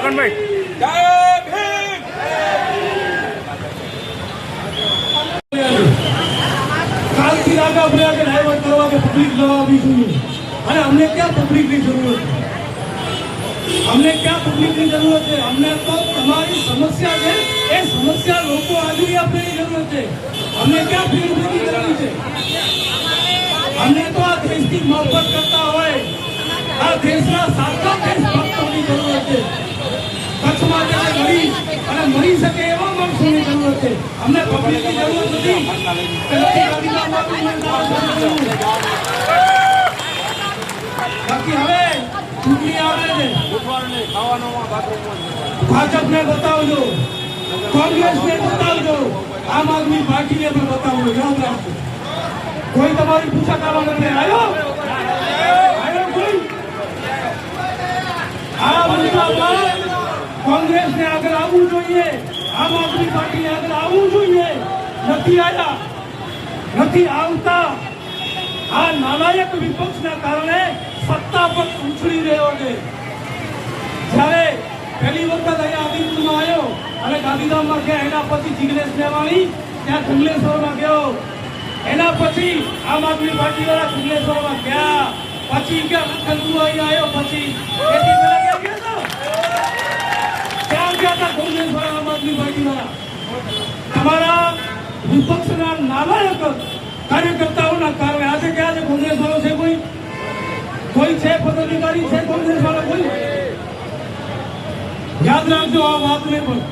લખનભાઈ કાલથી આગળ ડાયવર્ટ કરવા કે પબ્લિક લવાવી જોઈએ અને અમને ક્યાં પબ્લિકની જરૂરત છે? અમને ક્યાં પબ્લિકની જરૂરત છે? અમને તો તમારી સમસ્યા છે એ સમસ્યા લોકો હાજરી આપવાની જરૂરત છે. અમને ક્યાં ભીડ ભેગી કરવી છે? અમને તો આ દેશની મફત કરતા હોય આ દેશના સાચા દેશભક્તોની જરૂરત છે. કચ્છમાં જ્યારે મળી શકે એવા માણસોની જરૂરત છે. અમને પબ્લિકની જરૂરત નથી. બાકી હવે ચૂંટણી આવે છે, ભાજપને બતાવજો, કોંગ્રેસને બતાવજો, આમ આદમી પાર્ટીને પણ બતાવજો. યાદ રાખજો, કોઈ તમારી પૂછા કરવા નથી આવ્યો કોઈ? આ મુદ્દામાં કોંગ્રેસને આગળ આવવું જોઈએ, આમ આદમી પાર્ટીને આગળ આવવું જોઈએ. નથી આવ્યા, નથી આવતા. આ નાલાયક વિપક્ષના કારણે સત્તા પર ઉછળી રહ્યો છે. જ્યારે પહેલી વખત અહીંયા આદિપુરમાં આવ્યો અને ગાંધીધામમાં ગયા, એના પછી જિગ્નેશ મેવાણી ત્યાં જંગલેશ્વરમાં ગયો, એના પછી આમ આદમી પાર્ટી વાળા જંગલેશ્વરમાં ગયા, પછી ગયા લખનપુર અહીંયા આવ્યો, પછી એથી પહેલા ક્યાં ગયા હતા? ક્યાં ગયા હતા કોંગ્રેસ વાળા, આમ આદમી પાર્ટી વાળા? તમારા વિપક્ષના નાલાયક કાર્યકર્તાઓના કારણે આજે ક્યાં છે કોંગ્રેસ વાળો? છે કોઈ છે પદાધિકારી છે કોંગ્રેસ વાળો? કોઈ? યાદ રાખજો આ વાતને પણ.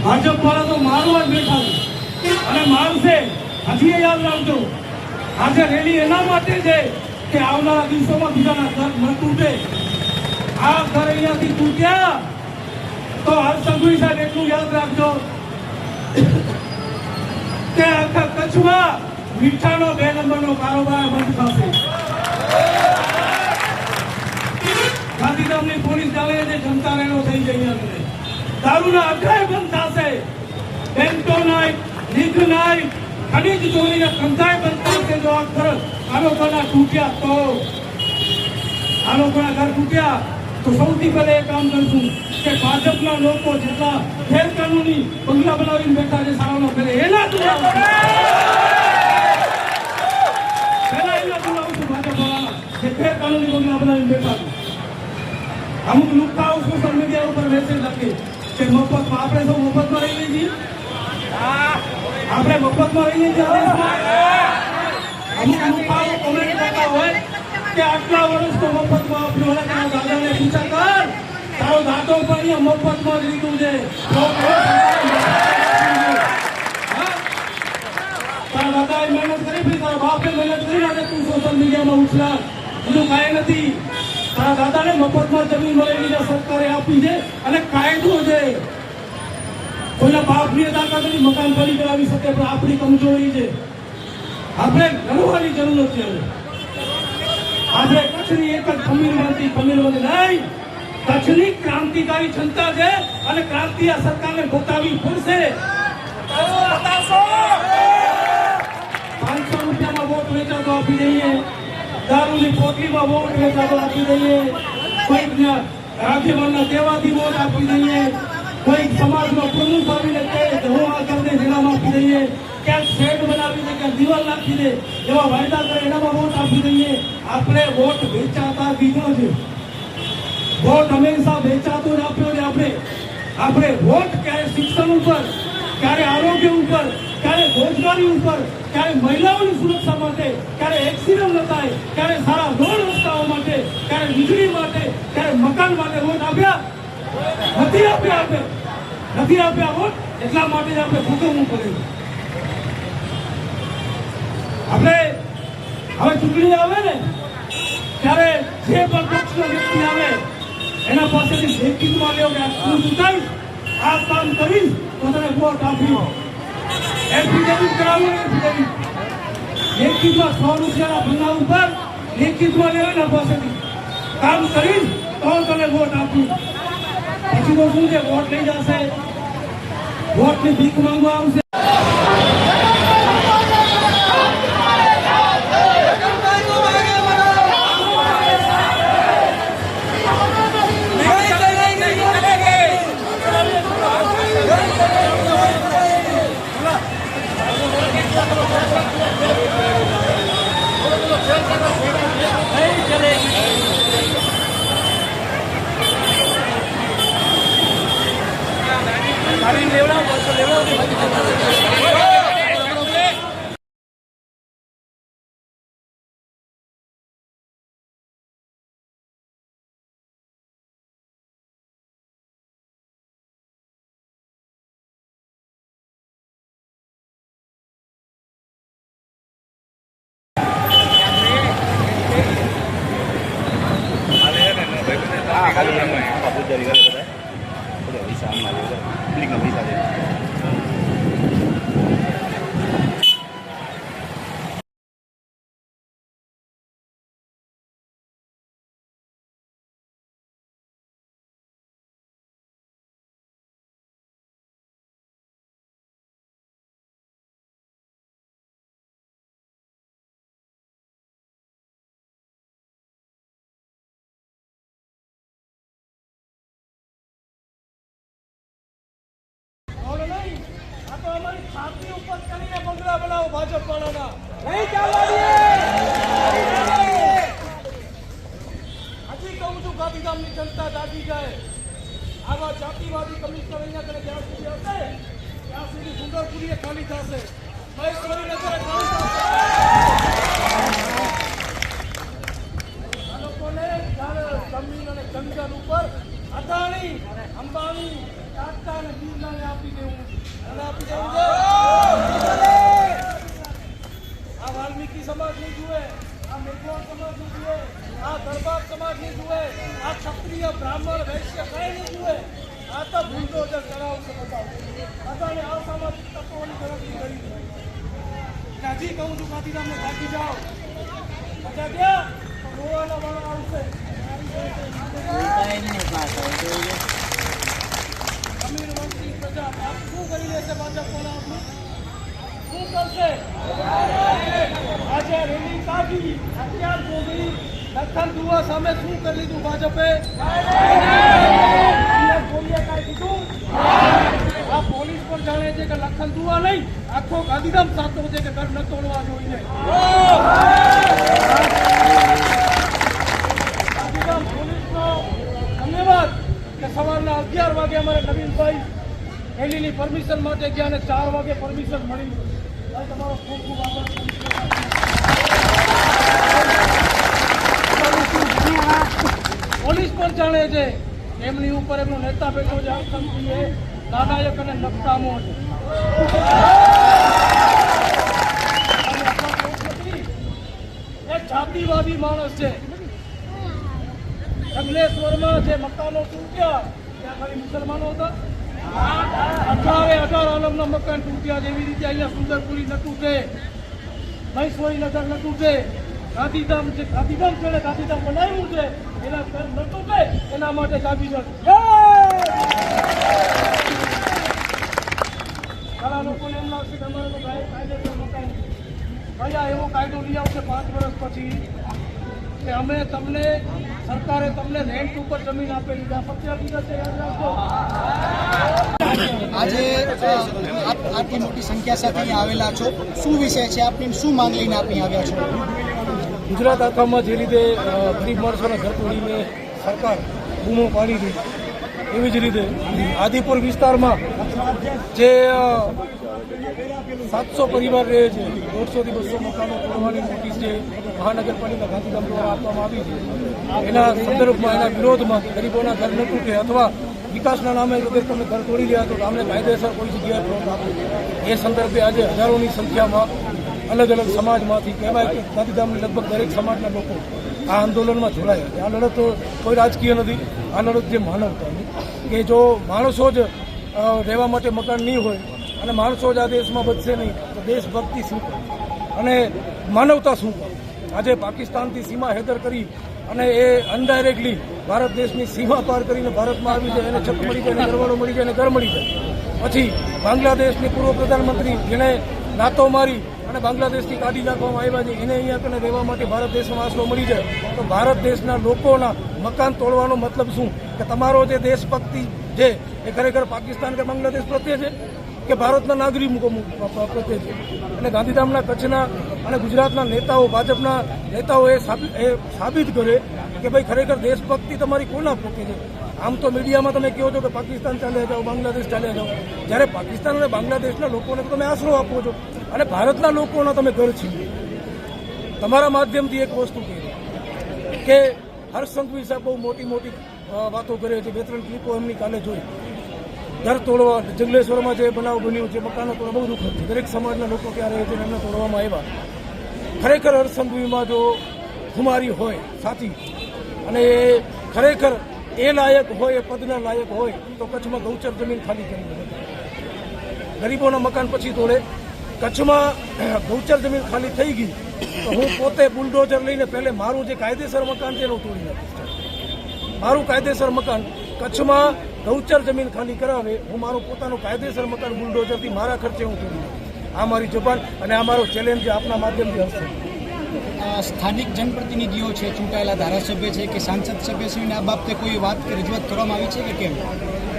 ભાજપ વાળા તો મારવા જ બેઠા છે અને મારશે. હજી યાદ રાખજો, આજે રેલી એના માટે છે કે આવનારા દિવસોમાં બીજાના ઘર ન તૂટે. આ ઘર અહીંયાથી તૂટ્યા તો હર્ષસંઘવી સાહેબ એટલું યાદ રાખજો કે આખા કચ્છમાં મીઠાનો 2 નંબરનો કારોબાર બંધ થશે. ગાંધીધામની પોલીસ જાણે છે જનતા રેલો થઈ જઈ, દારૂના અડ્ડાએ બંધ થશે, બેન્ટો નાઇટ, લીગ નાઇટ, ખનીજ ચોરીના ધંધાએ બંધ થશે. જો આ ઘર આ લોકોના તૂટ્યા તો, આ લોકોના ઘર તૂટ્યા તો સૌથી પહેલા એ કામ કરશું કે ભાજપના લોકો જેટલા ગેરકાનૂની બંગલા બનાવીને બેઠા છે સારાનો ફેરે એના બોલાવશું. પહેલા એના બોલાવશું ભાજપ વાળાના જે ગેરકાનૂની બંગલા બનાવીને બેઠા છે. અમુક લુખ્ખાઓ સોશિયલ મીડિયા ઉપર મેસેજ લખે કે મફતમાં, આપણે તો મફતમાં રહીએ છીએ, આપણે મફતમાં રહીએ છીએ. અમુક લુખ્ખાઓ કોમેન્ટ કરતા હોય કે આટલા વર્ષ તો મફતમાં આપ્યું, અને તારા દાદાને પૂછા કર, તારો દાદો પણ અહીંયા મફતમાં જ લીધું છે. તારા દાદાએ મહેનત કરી, તારા બાપે મહેનત કરી, અને તું સોશિયલ મીડિયામાં ઉછળા, બીજું કાંઈ નથી. તારા દાદાને મફતમાં જમીન મળેલી સરકારે આપી છે અને કાયદો છે. કોઈના બાપની તાકાત નથી મકાન ખાલી કરાવી શકે, પણ આપણી કમજોરી છે. આપણે લડવાની જરૂર છે. આપણે કચ્છની એક જ ખમીરવંતી નહીં, કચ્છની ક્રાંતિકારી જનતા છે અને ક્રાંતિ આ સરકારને બતાવવી પડશે. 500 રૂપિયામાં વોટ વેચાતો આપી દઈએ, દારૂની પોટલીમાં વોટ વેચાતો આપી દઈએ, કોઈક આગેવાનના કહેવાથી વોટ આપી દઈએ, કોઈક સમાજનો પ્રમુખ આવીને કહે કે હું આ કરી દે એનામાં આપી દઈએ, ક્યાંક શેડ બનાવી દે, ક્યાંક દિવાલ નાખી દે, એવા વાયદા કરે એનામાં વોટ આપી દઈએ. આપણે વોટ વેચાતા દીધો છે. વોટ હંમેશા વેચાતો જ આપ્યો છે. આપણે વોટ ક્યારે શિક્ષણ ઉપર, ક્યારે આરોગ્ય ઉપર, ક્યારે રોજગારી ઉપર, ક્યારે મહિલાઓની સુરક્ષા માટે, ક્યારે એક્સિડન્ટ ન થાય, ક્યારે સારા રોડ રસ્તાઓ માટે, ક્યારે વીજળી માટે, ક્યારે મકાન માટે વોટ આપ્યા નથી. આપ્યા વોટ. એટલા માટે જ આપણે ભોગવવું પડે. આપણે હવે ચૂંટણી આવે ને ત્યારે જે પણ પક્ષનો વ્યક્તિ આવે એના પાસેથી લેખિતમાં લેવો કે હું ચૂંટાઈશ, આ કામ કરીશ તો તને વોટ આપી. એફિડેવિટ કરાવવું. લેખિતમાં 100 રૂપિયાના ભંગા ઉપર લેખિતમાં લેવો એના પાસેથી કામ કરીશ તો તને વોટ આપી. પછી તો શું છે, વોટ લઈ જશે, વોટની ભીખ માંગવા આવશે. છાતી ઉપર કરીને બંગલા બનાવો ભાજપ વાળાના નહીં ચાલવા દે. હજી કહું છું ગાંધીધામની જનતા જાગી જાય. આવા જાતિવાદી કમિશનર અહીંયા કરે જ્યાં સુધી હશે ત્યાં સુધી સુંદરપુરી ખાલી થશે, મહેશ્વરી નગર ખાલી થશે. આ લોકોને જ્યારે જમીન અને જંગલ ઉપર અદાણી, અંબાણી, ટાટા અને બિરલાને આપી દેવું આપી દેવું છે. આ વાલ્મીકી સમાજ નહીં જુએ, આ મેઘવાણ સમાજ નહીં જુએ, આ દરબાર સમાજ નહીં જુએ, આ ક્ષત્રિય બ્રાહ્મણ વૈશ્ય કઈ નહીં જુએ. આ તો બુલડોઝર ચલાવશે બધા. બધાને આ સામાજિક તત્વોની ગણતરી કરી છે. હજી કહું છું ગાંધીધામને થાકી જાઓ, બધા ગયા તો ગોવાના વાળા આવશે. અમીર વંશી પ્રજા શું કરી લેશે ભાજપ વાળા? શું કરશે? આજે રેલી કાઢી, હથિયાર ભોગવી, લખન દુવા સામે શું કરી લીધું ભાજપે? કોઈએ કાંઈ કીધું? આ પોલીસ પણ જાણે છે કે લખન દુવા નહીં, આખો ગાંધીધામ સાચો છે કે ઘર ન તોડવા જોઈએ. ગાંધીધામ પોલીસનો ધન્યવાદ કે સવારના 11 વાગે અમારે નવીનભાઈ રેલીની પરમિશન માટે ગયા અને 4 વાગે પરમિશન મળી. તમારો ખૂબ ખૂબ આભાર. પોલીસ પણ જાણે છે એમની ઉપર એમનો નેતા બેઠો છે, આતંકી નાનાયક અને નકટામો છે. એ જાતિવાદી માણસ છે. જંગલેશ્વરમાં જે મકાનો તૂટ્યા ત્યાં ખાલી મુસલમાનો હતા. 18 આલમના મકાન તૂટ્યા. જેવી રીતે અહીંયા સુંદરપુરી ન તૂટે, મહેશ્વરી નગર ન તૂટે, ગાંધીધામ જે ગાંધીધામ છે ગાંધીધામ બનાવ્યું છે એના ઘર ન તૂટે એના માટે જાગી જશે. ઘણા લોકોને એમ લાગશે કે અમારે તો કાયદેસર મકાન ભયા એવો કાયદો લઈ આવશે 5 વર્ષ પછી કે અમે તમને સરકારે તમને રેન્ટ ઉપર જમીન આપેલી છે. સત્ય વિગત યાદ રાખજો. આજે આટલી મોટી સંખ્યા સાથે અહીંયા આવેલા છો, શું વિષય છે? આપની શું માંગ લઈને આપી આવ્યા છો? ગુજરાત આખામાં જે રીતે ગરીબ માણસોના ઘર તોડીને સરકાર બૂમો પાડી હતી, એવી જ રીતે આદિપુર વિસ્તારમાં જે 700 પરિવાર રહે છે, 150 થી 200 મકાનો તોડવાની નોટિસ જે મહાનગરપાલિકા ગાંધીધામ દ્વારા આપવામાં આવી છે, એના સંદર્ભમાં, એના વિરોધમાં ગરીબોના ઘર ન તૂટે અથવા વિકાસના નામે જો તમે ઘર તોડી રહ્યા તો અમને કાયદેસર કોઈ જગ્યાએ પ્લોટ આપો, એ સંદર્ભે આજે હજારોની સંખ્યામાં અલગ અલગ સમાજમાંથી કહેવાય કે ગાંધીધામની લગભગ દરેક સમાજના લોકો આ આંદોલનમાં જોડાયા છે. આ લડત કોઈ રાજકીય નથી, આ લડત જે માનવતાની, કે જો માણસો જ રહેવા માટે મકાન નહીં હોય અને માણસો જ આ દેશમાં બચશે નહીં તો દેશભક્તિ શું કરે અને માનવતા શું કરે? આજે પાકિસ્તાનથી સીમા હેદર કરી અને એ અનડાયરેક્ટલી ભારત દેશની સીમા પાર કરીને ભારતમાં આવી જાય, એને છત મળી જાય, ઘરવાળો મળી જાય અને ઘર મળી જાય. પછી બાંગ્લાદેશની પૂર્વ પ્રધાનમંત્રી જેને નાતો મારી અને બાંગ્લાદેશથી કાઢી નાખવામાં આવ્યા છે, એને અહીંયા કને રહેવા માટે ભારત દેશમાં આશરો મળી જાય તો ભારત દેશના લોકોના મકાન તોડવાનો મતલબ શું? કે તમારો જે દેશભક્તિ છે એ ખરેખર પાકિસ્તાન કે બાંગ્લાદેશ પ્રત્યે છે કે ભારતના નાગરિકો પ્રત્યે છે? અને ગાંધીધામના, કચ્છના અને ગુજરાતના નેતાઓ, ભાજપના નેતાઓ એ સાબિત કરે કે ભાઈ ખરેખર દેશભક્તિ તમારી કોના પ્રત્યે છે. આમ તો મીડિયામાં તમે કહો છો કે પાકિસ્તાન ચાલ્યા જાઓ, બાંગ્લાદેશ ચાલ્યા જાઓ, જ્યારે પાકિસ્તાન અને બાંગ્લાદેશના લોકોને તમે આશરો આપો છો અને ભારતના લોકોના તમે ઘર છીનો. તમારા માધ્યમથી એક વસ્તુ કહે કે હર્ષ સંઘવી સાહેબ બહુ મોટી મોટી વાતો કરે છે. 2-3 ક્લિપો એમની કાલે જોઈ. ઘર તોડવા, જંગલેશ્વરમાં જે બનાવ બન્યું છે, મકાનો તોડવા બહુ દુઃખદ છે. દરેક સમાજના લોકો ત્યાં રહે છે અને એમને તોડવામાં આવ્યા. ખરેખર હર્ષ સંઘવીમાં જો ખુમારી હોય સાચી અને એ ખરેખર એ લાયક હોય, એ પદના લાયક હોય તો કચ્છમાં ગૌચર જમીન ખાલી કરી દે. ગરીબોના મકાન પછી તોડે. કચ્છમાં ગૌચર જમીન ખાલી થઈ ગઈ તો હું પોતે બુલડોઝર લઈને પહેલે મારું જે કાયદેસર મકાન છે એનું તોડી નાખીશ. મારું કાયદેસર મકાન કચ્છમાં ગૌચર જમીન ખાલી કરાવે, હું મારું પોતાનું કાયદેસર મકાન બુલડોઝરથી મારા ખર્ચે હું તોડી નાખીશ. આ મારી જબાન અને આ મારો ચેલેન્જ આપના માધ્યમથી હશે. સ્થાનિક જનપ્રતિનિધિઓ છે, ચૂંટાયેલા ધારાસભ્ય છે કે સાંસદ સભ્યશ્રીને આ બાબતે કોઈ વાત કે રજૂઆત કરવામાં આવી છે કે કેમ?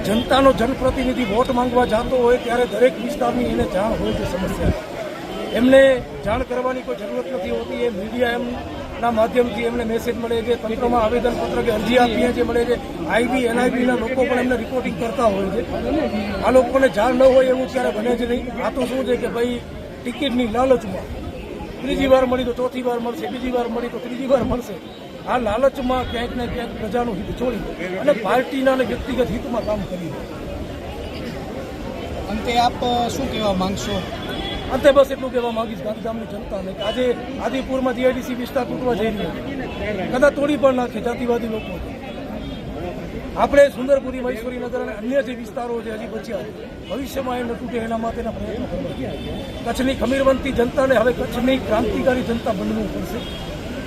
જનતાનો જનપ્રતિનિધિ વોટ માંગવા જતો હોય ત્યારે દરેક વિસ્તારની એને જાણ હોય છે સમસ્યા. એમને જાણ કરવાની કોઈ જરૂરત નથી હોતી. એ મીડિયા એમના માધ્યમથી એમને મેસેજ મળે છે, તંત્રમાં આવેદનપત્ર કે અરજી આપીએ જે મળે છે. આઈબી એનઆઈબીના લોકો પણ એમને રિપોર્ટિંગ કરતા હોય છે. આ લોકોને જાણ ન હોય એવું ત્યારે બને જ નહીં. આ તો શું છે કે ભાઈ ટિકિટની લાલચમાં ત્રીજી વાર મળી તો ચોથી વાર મળશે, બીજી વાર મળી તો ત્રીજી વાર મળશે. આ લાલચમાં ક્યાંક ને ક્યાંક પ્રજાનું હિત છોડી અને પાર્ટીના અને વ્યક્તિગત હિતમાં કામ કરી. અંતે આપ શું કહેવા માંગશો? અંતે બસ એટલું કહેવા માંગીશ ગાંધીધામની જનતાને કે આજે આદિપુરમાં જીઆઈડીસી વિસ્તાર તૂટવા જઈ રહ્યો છે. કદાચ તોડી પણ નાખે જાતિવાદી લોકો. આપણે સુંદરપુરી, મહેશ્વરીનગર અને અન્ય જે વિસ્તારો છે હજી બચ્યા છે, ભવિષ્યમાં એ ન તૂટે એના માટેના પ્રયત્નો કરવા. કચ્છની ખમીરવંતી જનતાને હવે કચ્છની ક્રાંતિકારી જનતા બનવું પડશે.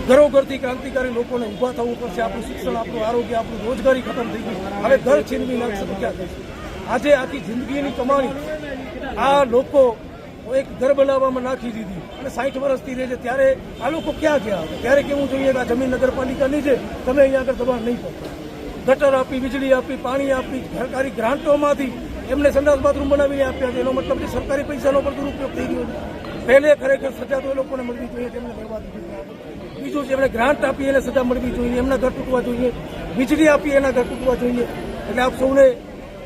ઘરોઘરથી ક્રાંતિકારી લોકોને ઊભા થવું પડશે. આપણું શિક્ષણ, આપણું આરોગ્ય, આપણું રોજગારી ખતમ થઈ ગઈ. હવે ઘર છીનવી નાખશે તો ક્યાં થશે? આજે આખી જિંદગીની કમાણી આ લોકો એક ઘર બનાવવામાં નાખી દીધી અને 60 વર્ષથી રહે છે. ત્યારે આ લોકો ક્યાં ગયા? ત્યારે કેવું જોઈએ કે આ જમીન નગરપાલિકાની છે, તમે અહીંયા આગળ દબાણ નહીં કરતા. ગટર આપી, વીજળી આપી, પાણી આપી, સરકારી ગ્રાન્ટોમાંથી એમને સંડાસ બાથરૂમ બનાવીને આપ્યા છે. એનો મતલબ કે સરકારી પૈસાનો પણ દુરુપયોગ થઈ ગયો છે. પહેલે ખરેખર સજા તો એ લોકોને મળવી જોઈએ, તેમને મળવા દીધી. બીજું છે એમણે ગ્રાન્ટ આપી એને સજા મળવી જોઈએ, એમના ઘર તૂટવા જોઈએ. વીજળી આપી એના ઘર તૂટવા જોઈએ. એટલે આપ સૌને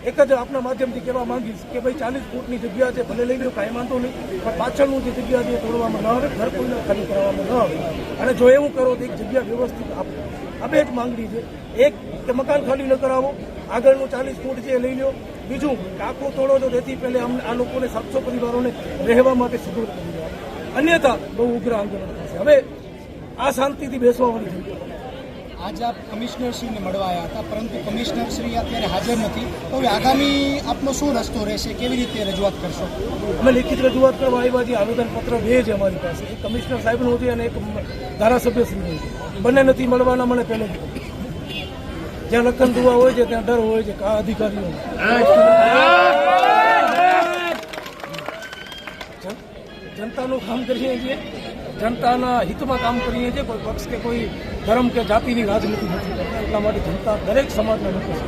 એક જ આપના માધ્યમથી કહેવા માંગીશ કે ભાઈ 40 ફૂટની જગ્યા છે, ભલે લઈ લો, કાંઈ વાંધો નહીં, પણ પાછળનું જે જગ્યા છે એ તોડવામાં ન આવે, ઘર કોઈને ખાલી કરવામાં ન આવે. અને જો એવું કરો તો એક જગ્યા વ્યવસ્થિત આપો. આ બે જ માંગણી છે. એક કે મકાન ખાલી ન કરાવો, આગળનું 40 ફૂટ છે એ લઈ લો. બીજું ટાંકો તોડો તો તેથી પહેલા આ લોકોને 700 પરિવારોને રહેવા માટે સગવડ કરી દો. અન્યથા બહુ ઉગ્ર આંદોલન થશે. હવે આ શાંતિથી બેસવાવાળી જગ્યા. આજે આપ કમિશનરશ્રીને મળવા આવ્યા હતા, પરંતુ કમિશનરશ્રી અત્યારે હાજર નથી. તો હવે આગામી આપનો શું રસ્તો રહેશે? કેવી રીતે રજૂઆત કરશો? અમે લિખિત રજૂઆત કરવા આવ્યા છીએ. આવેદનપત્ર બે છે અમારી પાસે, એક કમિશનર સાહેબનું છે અને એક ધારાસભ્યશ્રીનું છે. બંને નથી મળવાના. મને પહેલે જ્યાં લખન દુવા હોય છે ત્યાં ડર હોય છે આ અધિકારીઓ. જનતાનું કામ કરીએ છીએ, જનતાના હિતમાં કામ કરીએ છીએ. કોઈ પક્ષ કે કોઈ ધર્મ કે જાતિની રાજનીતિ નથી કરતા. એટલા માટે જનતા દરેક સમાજના લોકો છે.